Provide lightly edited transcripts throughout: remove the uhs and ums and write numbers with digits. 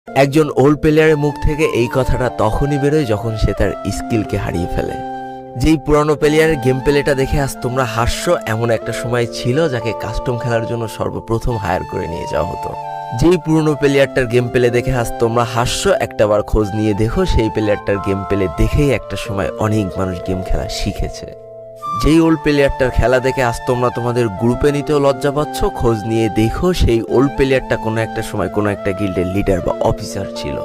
একজন ওল্ড প্লেয়ারের মুখ থেকে এই কথাটা তখনই বেরোয় যখন সে তার স্কিলকে হারিয়ে ফেলে। যেই পুরানো প্লেয়ারের গেম প্লেটা দেখে আজ তোমরা হাসছো, এমন একটা সময় ছিল যাকে কাস্টম খেলার জন্য সর্বপ্রথম হায়ার করে নিয়ে যাওয়া হতো। যেই পুরনো প্লেয়ারটার গেম প্লে দেখে আজ তোমরা হাসছো, একটাবার খোঁজ নিয়ে দেখো সেই প্লেয়ারটার গেম প্লে দেখেই একটা সময় অনেক মানুষ গেম খেলা শিখেছে। যেই ওল্ড প্লেয়ারটার খেলা দেখে আজ তোমরা তোমাদের গ্রুপে নিতেও লজ্জা পাচ্ছ, খোঁজ নিয়ে দেখো সেই ওল্ড প্লেয়ারটা কোনো একটা সময় কোনো একটা গিল্ডের লিডার বা অফিসার ছিল।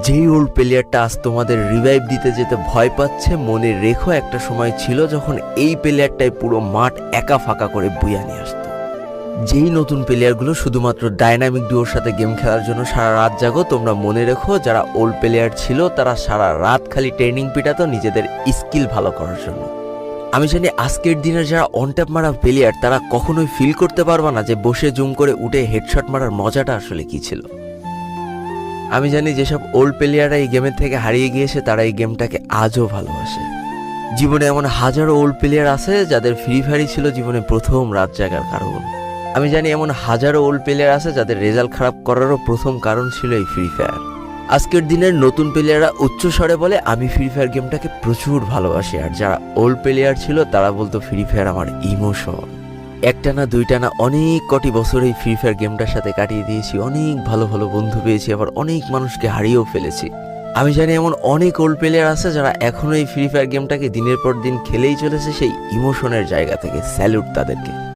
যেই ওল্ড প্লেয়ারটা আজ তোমাদের রিভাইভ দিতে যেতে ভয় পাচ্ছে, মনে রেখো একটা সময় ছিল যখন এই প্লেয়ারটাই পুরো মাঠ একা ফাঁকা করে বুয়া নিয়ে আসতো। যেই নতুন প্লেয়ারগুলো শুধুমাত্র ডাইনামিক ডুয়োর সাথে গেম খেলার জন্য সারা রাত জাগো, তোমরা মনে রেখো যারা ওল্ড প্লেয়ার ছিল তারা সারা রাত খালি ট্রেনিং পিটাতো নিজেদের স্কিল ভালো করার জন্য। আমি জানি আজকের দিনের যারা অনট্যাপ মারা প্লেয়ার তারা কখনোই ফিল করতে পারবা না যে বসে জুম করে উঠে হেডশট মারার মজাটা আসলে কি ছিল। আমি জানি যেসব ওল্ড প্লেয়াররা এই গেমের থেকে হারিয়ে গিয়েছে তারা এই গেমটাকে আজও ভালোবাসে। জীবনে এমন হাজারো ওল্ড প্লেয়ার আছে যাদের ফ্রি ফায়ারই ছিল জীবনে প্রথম রাত জাগার কারণ। আমি জানি এমন হাজারো ওল্ড প্লেয়ার আছে যাদের রেজাল্ট খারাপ করারও প্রথম কারণ ছিল এই ফ্রি ফায়ার। আজকের দিনের নতুন প্লেয়াররা উচ্চ স্বরে বলে আমি ফ্রি ফায়ার গেমটাকে প্রচুর ভালোবাসি, আর যারা ওল্ড প্লেয়ার ছিল তারা বলতো ফ্রি ফায়ার আমার ইমোশন। একটা না দুইটা না অনেক কটি বছর এই ফ্রি ফায়ার গেমটার সাথে কাটিয়ে দিয়েছি, অনেক ভালো ভালো বন্ধু পেয়েছি, আবার অনেক মানুষকে হারিয়েও ফেলেছি। আমি জানি এমন অনেক ওল্ড প্লেয়ার আছে যারা এখনো এই ফ্রি ফায়ার গেমটাকে দিনের পর দিন খেলেই চলেছে সেই ইমোশনের জায়গা থেকে। স্যালুট তাদেরকে।